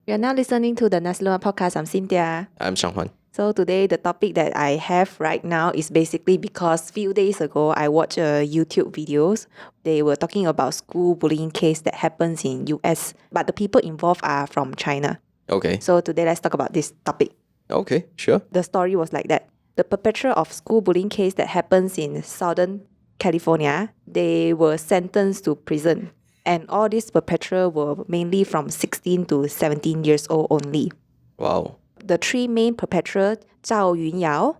You're now listening to the Nasi Lemak Podcast. I'm Cynthia. I'm Shanghuan. So today the topic that I have right now is basically because few days ago I watched YouTube videos. They were talking about school bullying case that happens in US, but the people involved are from China. Okay. So today let's talk about this topic. Okay, sure. The story was like that. The perpetrator of school bullying case that happens in Southern California, they were sentenced to prison. And all these perpetrators were mainly from 16 to 17 years old only. Wow. The three main perpetrators, Zhao Yunyao,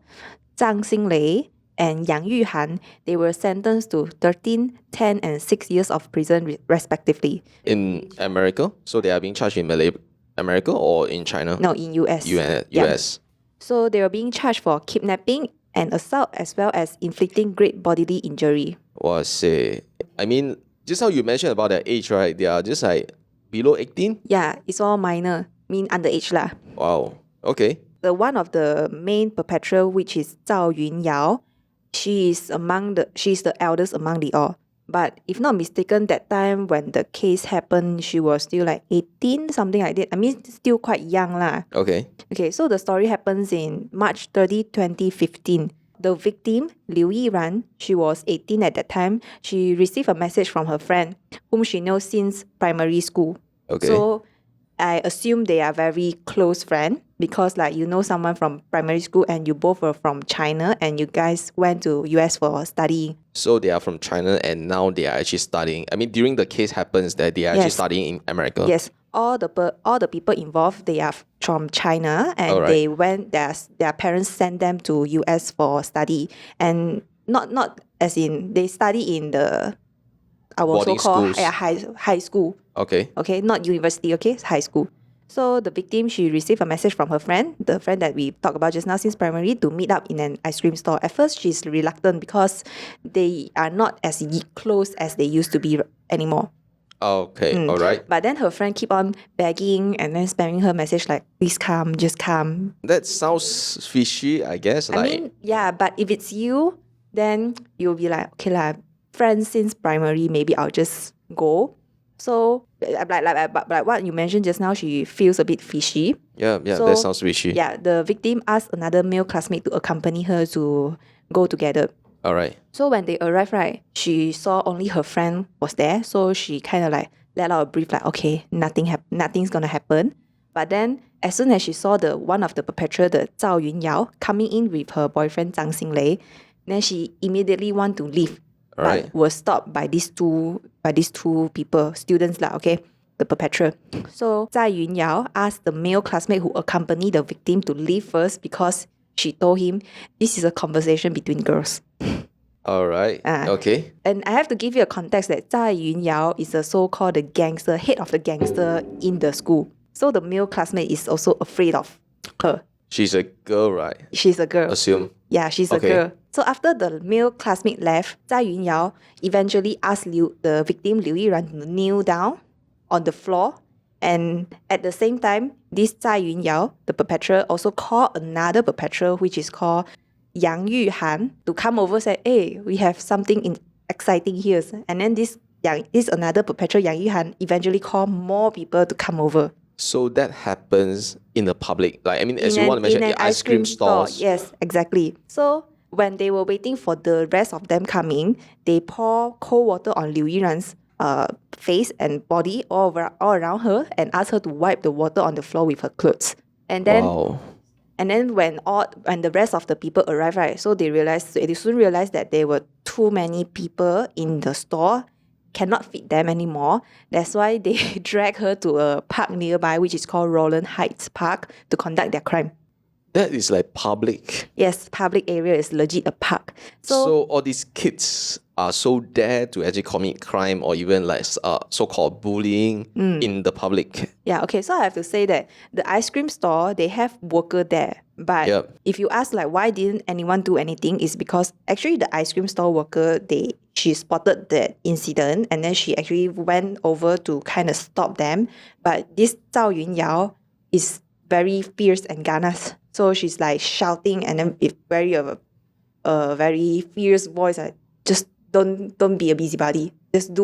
Zhang Xinlei, and Yang Yuhan, they were sentenced to 13, 10, and 6 years of prison respectively. In America? So they are being charged in America or in China? No, in US. US. Yeah. So they were being charged for kidnapping and assault as well as inflicting great bodily injury. I mean, just how you mentioned about their age, right? They are just like below 18? Yeah, it's all minor, mean underage lah. Wow. Okay. The one of the main perpetrator, which is Zhao Yunyao, she's the eldest among the all. But if not mistaken, that time when the case happened, she was still like 18, something like that. I mean, still quite young lah. Okay. Okay, so the story happens in March 30, 2015. The victim, Liu Yiran, she was 18 at that time. She received a message from her friend, whom she knows since primary school. Okay. So I assume they are very close friends because like you know someone from primary school and you both were from China and you guys went to US for studying. So they are from China and now they are actually studying. I mean, during the case happens that they are actually studying in America. Yes. All the people involved, they are from China and they went, their parents sent them to US for study. And not as in, they study in our so-called high school. Okay. Okay, not university, okay, it's high school. So the victim, she received a message from her friend, the friend that we talked about just now since primary, to meet up in an ice cream store. At first, she's reluctant because they are not as close as they used to be anymore. Okay, all right. But then her friend keep on begging and then spamming her message like, please come, just come. That sounds fishy, I guess. I mean, yeah, but if it's you, then you'll be like, okay lah, friends since primary, maybe I'll just go. So, like what you mentioned just now, she feels a bit fishy. Yeah, so, that sounds fishy. Yeah, the victim asked another male classmate to accompany her to go together. All right. So when they arrived, right, she saw only her friend was there. So she kind of like let out a brief like, okay, nothing's gonna happen. But then as soon as she saw one of the perpetrators, the Zhao Yunyao, coming in with her boyfriend Zhang Xinlei, then she immediately want to leave. Right. But was stopped by these two people, students lah, okay, the perpetrator. So Zhao Yunyao asked the male classmate who accompanied the victim to leave first because she told him this is a conversation between girls. All right. Okay. And I have to give you a context that Zhao Yunyao is a so-called the gangster, head of the gangster in the school. So the male classmate is also afraid of her. She's a girl, right? She's a girl. Assume. Yeah, she's a girl. So after the male classmate left, Zhao Yunyao eventually asked the victim Liu Yiran to kneel down on the floor. And at the same time, this Zhao Yunyao, the perpetrator, also called another perpetrator, which is called Yang Yuhan, to come over and say, hey, we have something exciting here. And then this another perpetrator, Yang Yuhan, eventually called more people to come over. So that happens in the public. Like, I mean, as you want to mention, in ice cream stores. Yes, exactly. So when they were waiting for the rest of them coming, they pour cold water on Liu Yiran's face and body all around her and asked her to wipe the water on the floor with her clothes. And then when the rest of the people arrived, right, so they soon realized that there were too many people in the store, cannot feed them anymore. That's why they drag her to a park nearby, which is called Roland Heights Park, to conduct their crime. That is like public. Yes, public area is legit a park. So all these kids are so dare to actually commit crime or even like so-called bullying in the public. Yeah, okay. So I have to say that the ice cream store, they have worker there. But if you ask like why didn't anyone do anything, is because actually the ice cream store worker, she spotted that incident and then she actually went over to kind of stop them. But this Zhao Yunyao is very fierce and ganas. So she's like shouting and then with a very fierce voice, like, just don't be a busybody. Just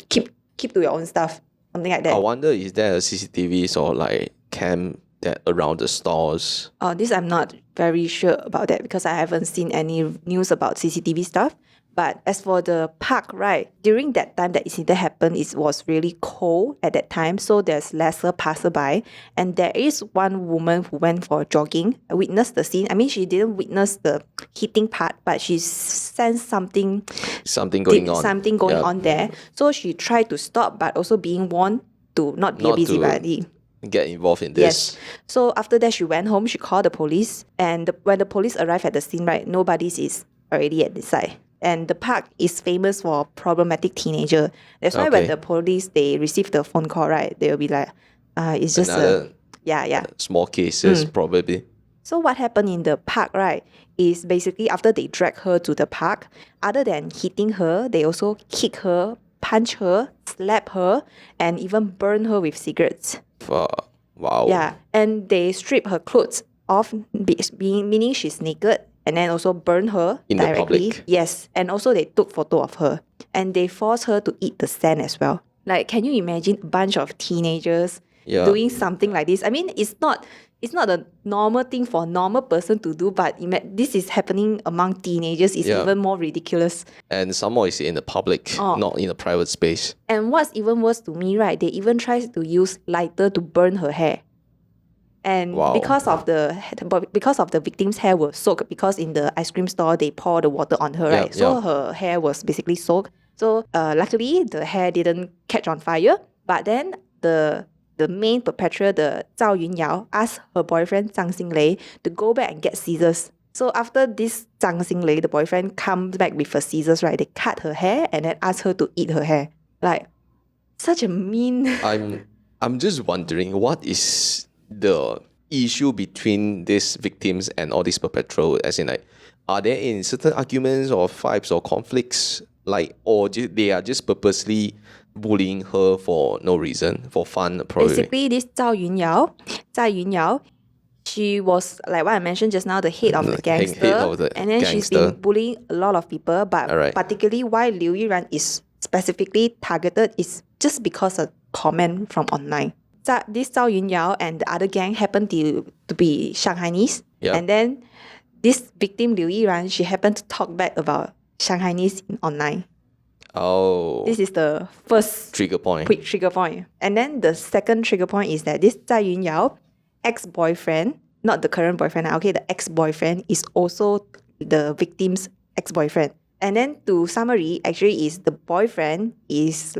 keep to your own stuff. Something like that. I wonder, is there a CCTV or like cam that around the stores? This I'm not very sure about that because I haven't seen any news about CCTV stuff. But as for the park, right, during that time that incident happened, it was really cold at that time, so there's lesser passerby. And there is one woman who went for jogging, witnessed the scene. I mean, she didn't witness the hitting part, but she sensed something Going on. something going Yeah. on there. So she tried to stop, but also being warned to not be a Not to busybody. Get involved in this. Yes. So after that, she went home. She called the police, and when the police arrived at the scene, right, nobody's is already at the side. And the park is famous for problematic teenager. That's why when Okay. the police they receive the phone call, right, they will be like, it's just Another yeah. small cases, probably. So what happened in the park, right, is basically after they drag her to the park, other than hitting her, they also kick her, punch her, slap her, and even burn her with cigarettes. Wow. Yeah, and they strip her clothes off, meaning she's naked, and then also burn her In the directly. public. Yes, and also they took photo of her, and they forced her to eat the sand as well. Like, can you imagine a bunch of teenagers Yeah. doing something like this? I mean, it's not a normal thing for a normal person to do, but this is happening among teenagers. It's Yeah. even more ridiculous. And some more is in the public, not in a private space. And what's even worse to me, right? They even tried to use lighter to burn her hair. And Wow. because of the victim's hair was soaked, because in the ice cream store they pour the water on her, right? Yeah, So yeah. her hair was basically soaked. So luckily the hair didn't catch on fire. But then the main perpetrator, the Zhao Yunyao, asked her boyfriend Zhang Xinglei to go back and get scissors. So after this Zhang Xinglei, the boyfriend comes back with her scissors, right? They cut her hair and then ask her to eat her hair. Like, such a mean. I'm just wondering, what is the issue between these victims and all these perpetrators? As in, like, are there in certain arguments or fights or conflicts, like, or they are just purposely bullying her for no reason, for fun, probably? Basically, this Zhao Yunyao, she was, like what I mentioned just now, the head of the Head gangster. of the And then she's gangster. been bullying a lot of people. But Alright. particularly why Liu Yiran is specifically targeted is just because of comment from online. This Zhao Yunyao and the other gang happened to be Shanghainese. Yeah. And then this victim, Liu Yiran, she happened to talk back about Shanghainese online. Oh, This is the first trigger point. quick trigger point. And then the second trigger point is that this Zai Yunyao ex-boyfriend, not the current boyfriend, okay, the ex-boyfriend is also the victim's ex-boyfriend. And then to summary, actually is the boyfriend is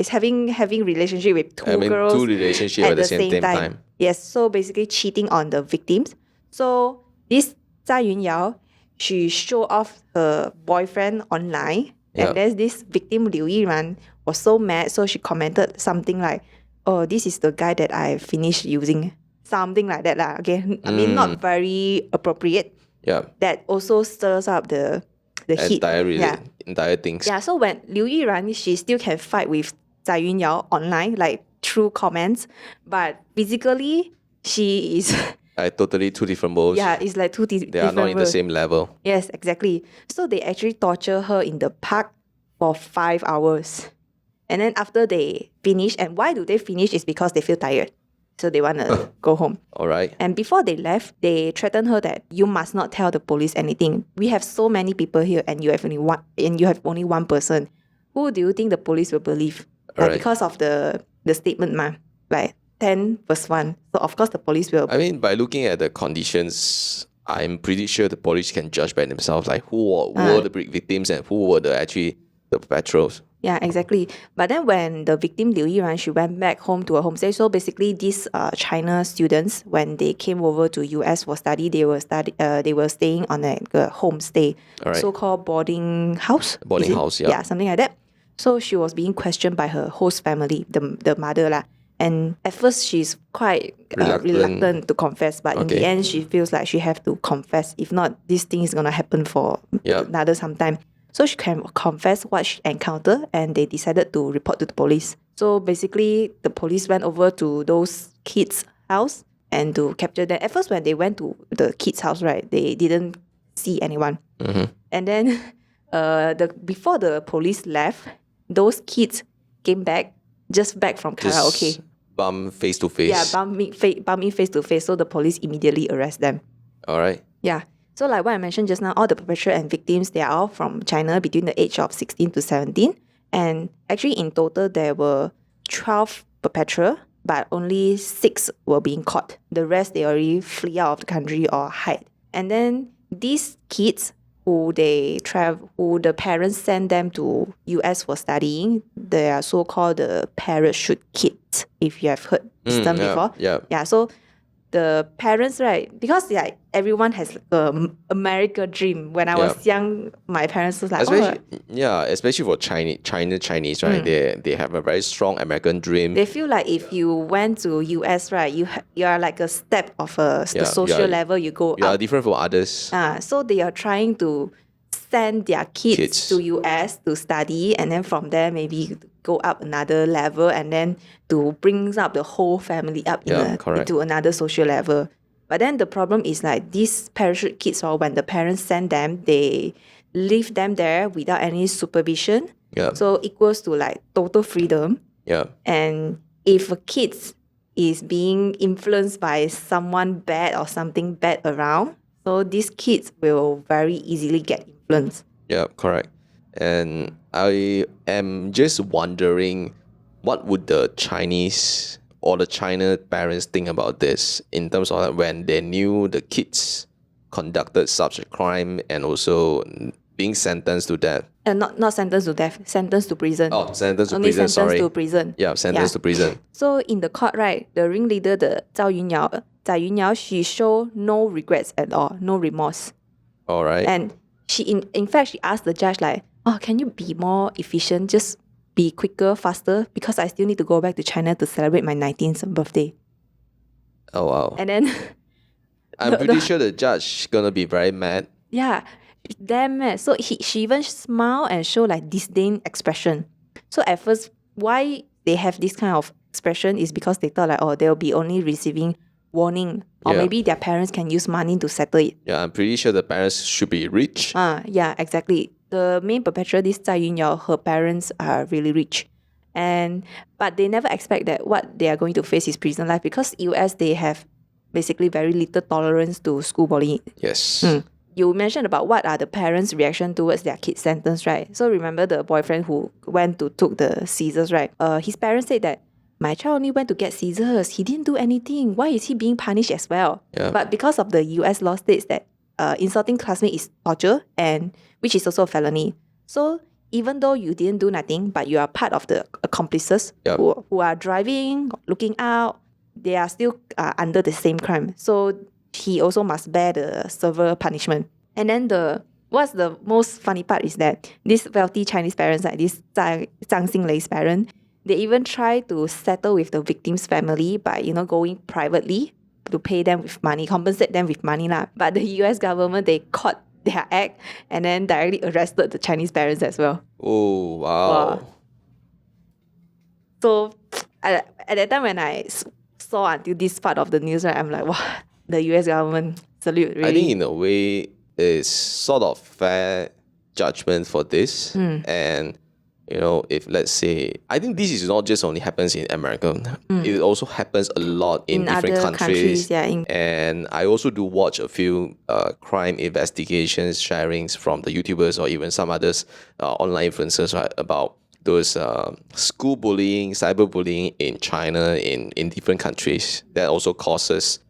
having relationship with two girls two relationships at the same time. Yes, so basically cheating on the victims. So this Zai Yunyao, she show off her boyfriend online. Yeah. And then this victim, Liu Yiran, was so mad, so she commented something like, oh, this is the guy that I finished using. Something like that. Okay. I mean, not very appropriate. Yeah. That also stirs up the heat. Entire things. Yeah, so when Liu Yiran, she still can fight with Zai Yunyao online, like through comments. But physically, she is... Totally two different worlds. Yeah, it's like two They different are not in the worlds. same level. Yes, exactly. So they actually torture her in the park for 5 hours. And then after they finish, and why do they finish is because they feel tired. So they want to go home. All right. And before they left, they threatened her that you must not tell the police anything. We have so many people here and you have only one person. Who do you think the police will believe? Like, Right. because of the statement, like 10 verse 1. So of course the police will. I mean, by looking at the conditions, I'm pretty sure the police can judge by themselves, like who were the victims and who were the perpetrators. Yeah, exactly. But then when the victim Liu Yiran, she went back home to her homestay. So basically, these China students, when they came over to US for study, they were staying on a homestay, Alright. so-called boarding house. Boarding Is it? house, yeah. Yeah, something like that. So she was being questioned by her host family, the mother lah. And at first, she's quite reluctant to confess. But in the Okay. end, she feels like she have to confess. If not, this thing is going to happen for another sometime. So she can confess what she encountered, and they decided to report to the police. So basically, the police went over to those kids' house and to capture them. At first, when they went to the kids' house, right, they didn't see anyone. And then before the police left, those kids came back from karaoke. bump face to face. bump me face to face. So the police immediately arrest them. All right. Yeah. So like what I mentioned just now, all the perpetrators and victims, they are all from China between the age of 16 to 17. And actually in total, there were 12 perpetrators, but only 6 were being caught. The rest, they already flee out of the country or hide. And then these kids who the parents send them to US for studying, they are so-called the parachute kids, if you have heard this term before. Yeah, so the parents, right, because like everyone has like American dream. When I was young, my parents was like, especially for Chinese, right? They have a very strong American dream. They feel like if you went to US, right, you are like a step of the social level. You go You up. are different from others. So they are trying to send their kids to US to study, and then from there maybe go up another level, and then to bring up the whole family up into another social level. But then the problem is like these parachute kids, or when the parents send them, they leave them there without any supervision. So equals to like total freedom. And if a kid is being influenced by someone bad or something bad around, so these kids will very easily get influenced. Yeah, correct. And I am just wondering, what would the Chinese or the China parents think about this in terms of like when they knew the kids conducted such a crime and also being sentenced to death? Not sentenced to death, sentenced to prison. Oh, sentenced to Only prison, sentenced sorry. to prison. Yeah, sentenced to prison. So in the court, right, the ringleader, the Zhao Yunyao, she showed no regrets at all, no remorse. All right. And she, in fact, she asked the judge like, can you be more efficient? Just be quicker, faster, because I still need to go back to China to celebrate my 19th birthday. Oh, wow. And then I'm pretty sure the judge gonna be very mad. Yeah, damn mad. So she even smiled and showed like disdain expression. So at first, why they have this kind of expression is because they thought like, they'll be only receiving warning, or maybe their parents can use money to settle it. Yeah, I'm pretty sure the parents should be rich. Yeah, exactly. The main perpetrator, this Zhai Yunyao, her parents are really rich. But they never expect that what they are going to face is prison life, because US, they have basically very little tolerance to school bullying. Yes. You mentioned about what are the parents' reaction towards their kid's sentence, right? So remember the boyfriend who went to took the scissors, right? His parents said that my child only went to get scissors. He didn't do anything. Why is he being punished as well? But because of the US law states that insulting classmate is torture, and which is also a felony. So even though you didn't do nothing, but you are part of the accomplices who are driving, looking out, they are still under the same crime. So he also must bear the severe punishment. And then what's the most funny part is that these wealthy Chinese parents, like this Zhang Xinglei's parent, they even try to settle with the victim's family by, going privately to pay them with money, compensate them with money lah. But the US government, they caught their act and then directly arrested the Chinese parents as well. Oh, wow. So at that time when I saw until this part of the news, right, I'm like, wow, the US government, salute, really. I think in a way it's sort of fair judgment for this. And if let's say, I think this is not just only happens in America. It also happens a lot in different other countries. And I also do watch a few crime investigations, sharings from the YouTubers or even some others online influencers, right, about those school bullying, cyberbullying in China, in different countries that also causes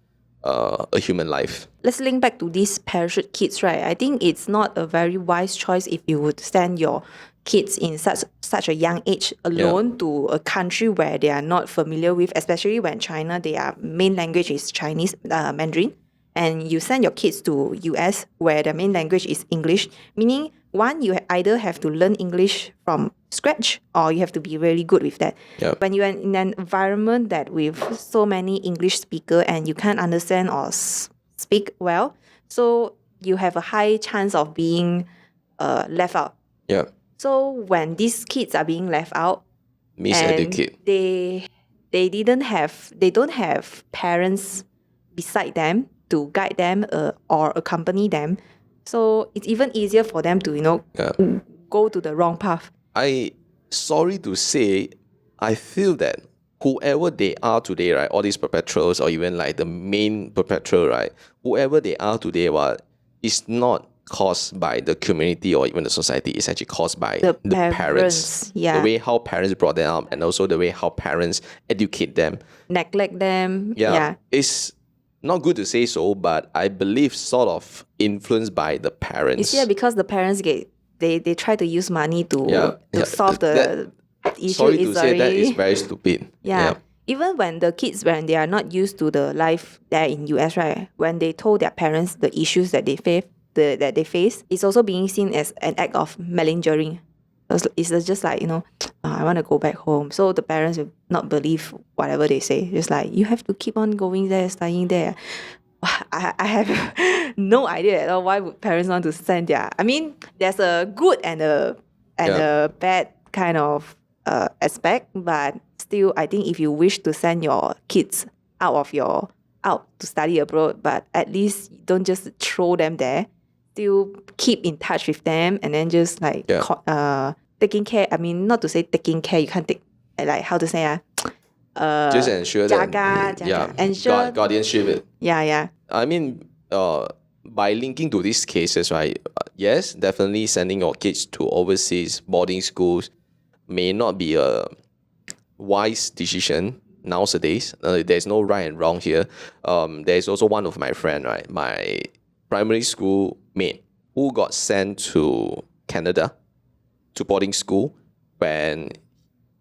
a human life. Let's link back to these parachute kids, right? I think it's not a very wise choice if you would send your kids in such a young age alone to a country where they are not familiar with, especially when China, their main language is Chinese, Mandarin. And you send your kids to US where their main language is English, meaning one, you either have to learn English from scratch or you have to be really good with that. When you are in an environment that with so many English speakers and you can't understand or speak well, so you have a high chance of being left out. So when these kids are being left out, miseducated, they don't have parents beside them to guide them or accompany them. So it's even easier for them to, go to the wrong path. Sorry to say, I feel that whoever they are today, right, all these perpetrators or even like the main perpetrator, right, whoever they are today, is not caused by the community or even the society. It's actually caused by The the parents. parents, yeah. The way how parents brought them up and also the way how parents educate them. Neglect them. Yeah. It's not good to say so, but I believe sort of influenced by the parents. It's because the parents they try to use money to solve the issue. Sorry to say that is very stupid. Yeah. Even when the kids, when they are not used to the life there in US, right? When they told their parents the issues that they face, it's also being seen as an act of malingering. It's just like, I want to go back home. So the parents will not believe whatever they say. Just like, you have to keep on going there, studying there. I have no idea at all why would parents want to send their... I mean, there's a good and a bad kind of aspect, but still, I think if you wish to send your kids out to study abroad, but at least don't just throw them there. Still keep in touch with them, and then just like taking care. I mean, not to say taking care. You can't take like how to say just ensure that ensure guardianship. Yeah. I mean, by linking to these cases, right? Yes, definitely sending your kids to overseas boarding schools may not be a wise decision nowadays. There's no right and wrong here. There's also one of my friend, right? My primary school mate who got sent to Canada to boarding school when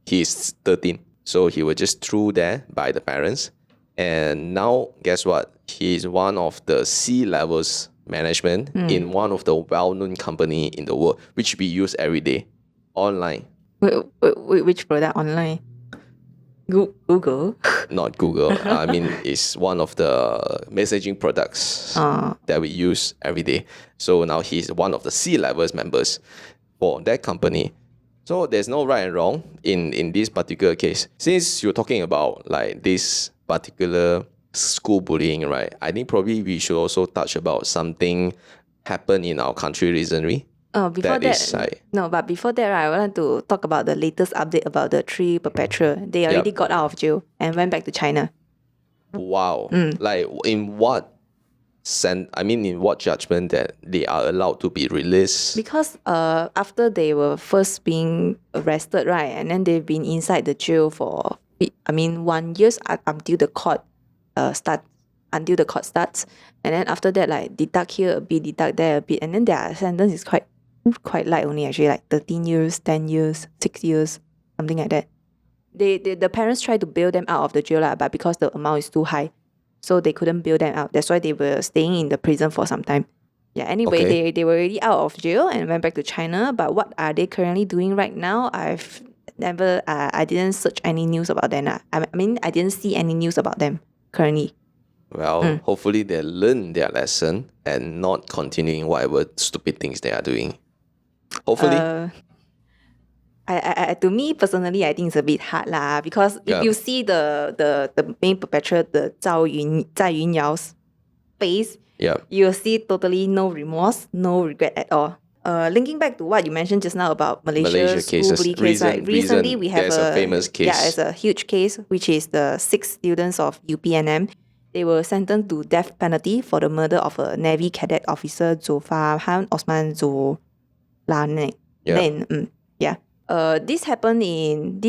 he's 13. So he was just through there by the parents. And now, guess what? He's one of the C-levels management in one of the well-known company in the world, which we use every day online. Which product online? Google? Not Google. I mean, it's one of the messaging products that we use every day. So now he's one of the C-levels members for that company. So there's no right and wrong in this particular case. Since you're talking about like this particular school bullying, right? I think probably we should also touch about something happened in our country recently. But before that, right, I wanted to talk about the latest update about the 3 perpetrators. They already got out of jail and went back to China. Wow. Like in what sense? I mean, in what judgment that they are allowed to be released? Because after they were first being arrested, right, and then they've been inside the jail for 1 year until the court starts, and then after that, like deduct here a bit, deduct there a bit, and then their sentence is quite light only, actually, like 13 years, 10 years, 6 years, something like that. The parents tried to bail them out of the jail, but because the amount is too high, so they couldn't bail them out. That's why they were staying in the prison for some time. Yeah, anyway, Okay. they were already out of jail and went back to China, but what are they currently doing right now? I didn't search any news about them. I didn't see any news about them currently. Well, hopefully they learn their lesson and not continuing whatever stupid things they are doing. Hopefully. To me personally, I think it's a bit hard lah, because if you see the main perpetrator, the Zhao Yunyao's face, you'll see totally no remorse, no regret at all. Linking back to what you mentioned just now about Malaysia cases. bully case, right? Recently we have there's a famous case. Yeah, it's a huge case, which is the 6 students of UPNM. They were sentenced to death penalty for the murder of a Navy cadet officer, Zulfahan Osman Zulane. This happened in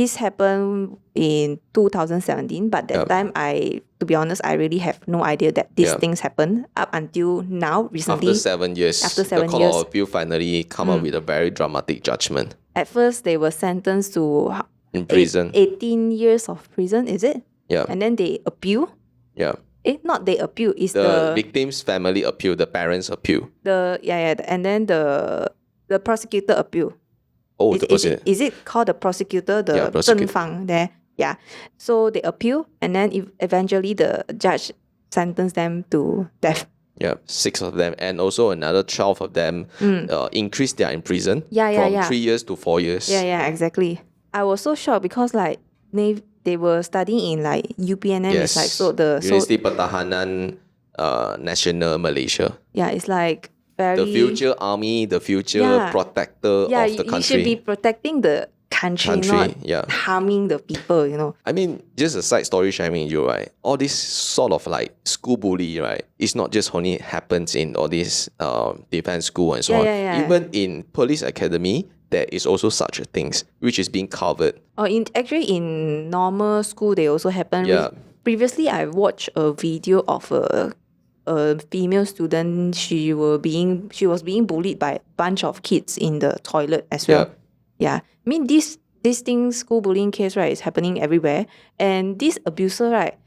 2017, but that time to be honest, I really have no idea that these things happened up until now, recently. After 7 years, the Court of Appeal finally come up with a very dramatic judgment. At first, they were sentenced to in prison. 18 years of prison, is it? Yeah. And then they appeal. Yeah. Not they appeal. It's the victim's family appeal, the parents appeal. And then the prosecutor appeal. Oh, the prosecutor. Is it called the prosecutor? The prosecutor. Zhengfang there. Yeah. So they appeal, and then eventually the judge sentenced them to death. Yeah, 6 of them, and also another 12 of them increased their in prison from 3 years to 4 years. Yeah, exactly. I was so shocked because like they were studying in like UPNM. Yes. It's like University Pertahanan Nasional Malaysia. Yeah, it's like very the future army, the future protector of the country. You should be protecting the country, Country, not yeah. harming the people, you know. I mean, just a side story sharing you, right? All this sort of like school bully, right? It's not just only happens in all this defense school and so Yeah, on. yeah, yeah. Even in police academy, there is also such a things which is being covered. Or actually in normal school they also happen. Yeah. Previously I watched a video of a female student. She was being bullied by a bunch of kids in the toilet as well. Yeah. I mean this thing, school bullying case, right, is happening everywhere. And this abuser, right,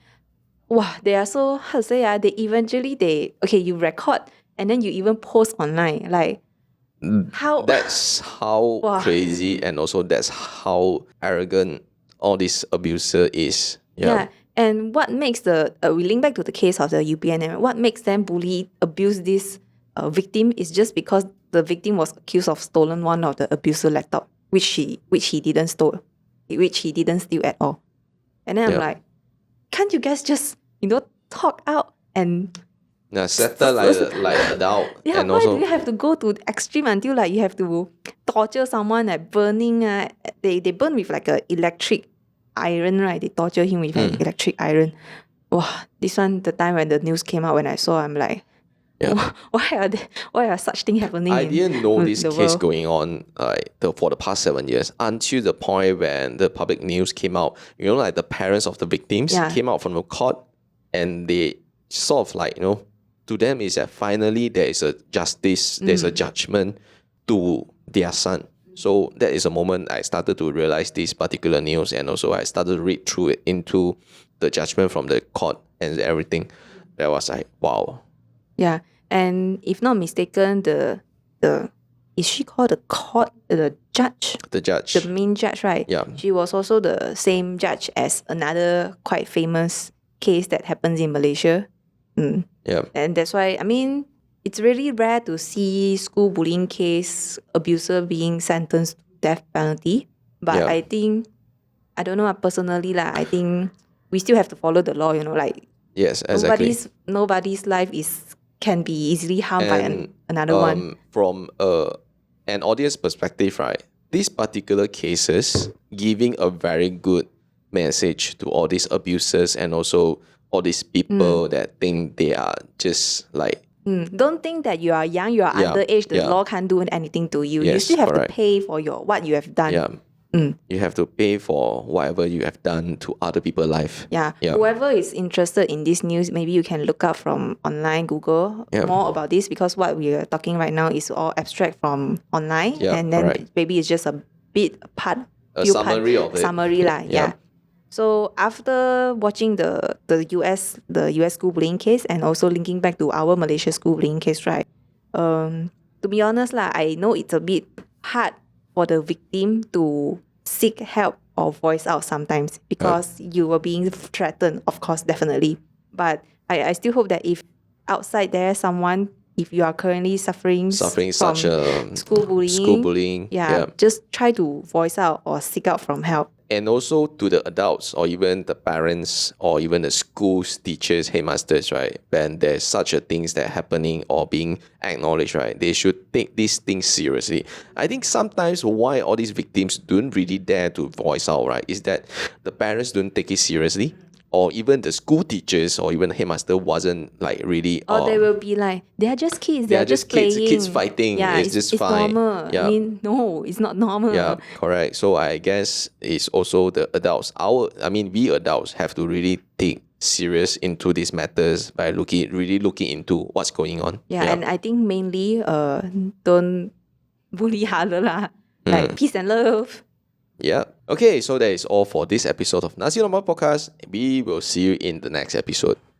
wow, they are so, how to say, you record and then you even post online. Like how That's how Wow. crazy, and also that's how arrogant all this abuser is. Yeah. And what makes we link back to the case of the UPNM, what makes them abuse this victim is just because the victim was accused of stolen one of the abuser laptop, which he didn't steal at all. And then I'm like, can't you guys just, talk out and Settle like adult. yeah, And why also do you have to go to the extreme until like you have to torture someone, like burning? They burn with like a electric iron, right? They torture him with an electric iron. Wow, this one, the time when the news came out, when I saw, I'm like, why are such things happening? I didn't know in this the case world? going on for the past 7 years until the point when the public news came out. Like the parents of the victims came out from the court, and they sort of like, to them is that finally there is a justice, there's a judgment to their son. So that is a moment I started to realize this particular news, and also I started to read through it into the judgment from the court and everything. That was like, wow. Yeah, and if not mistaken, the is she called the court, the judge? The judge. The main judge, right? Yeah. She was also the same judge as another quite famous case that happens in Malaysia. Yeah. And that's why, I mean, it's really rare to see school bullying case abuser being sentenced to death penalty. But I think, I don't know personally lah, I think we still have to follow the law, like Yes, exactly. nobody's life can be easily harmed by another one. From an audience perspective, right, these particular cases giving a very good message to all these abusers and also all these people that think they are just like... Don't think that you are young, you are underage, the law can't do anything to you. You Yes, still have correct. to pay for what you have done. Yeah. You have to pay for whatever you have done to other people's life. Yeah. Whoever is interested in this news, maybe you can look up from online, Google more about this, because what we are talking right now is all abstract from online. Yeah, and then correct. maybe it's just a Summary of it. Summary lah. Yeah. So after watching the US school bullying case and also linking back to our Malaysia school bullying case, right? To be honest lah, I know it's a bit hard for the victim to seek help or voice out sometimes because you were being threatened, of course, definitely. But I still hope that if outside there someone, if you are currently suffering from such a school bullying, just try to voice out or seek out from help. And also to the adults or even the parents or even the schools, teachers, headmasters, right? When there's such a things that happening or being acknowledged, right? They should take these things seriously. I think sometimes why all these victims don't really dare to voice out, right? Is that the parents don't take it seriously, or even the school teachers or even the headmaster wasn't like really... Or they will be like, they are just kids, they are just kids, playing. kids fighting, Yeah, it's just fine. Normal. Yeah. I mean, no, it's not normal. Yeah, correct. So I guess it's also the adults. We adults have to really take serious into these matters by really looking into what's going on. Yeah, and I think mainly don't bully harder lah. Like peace and love. Yeah. Okay, so that is all for this episode of Nasi Lemak Podcast. We will see you in the next episode.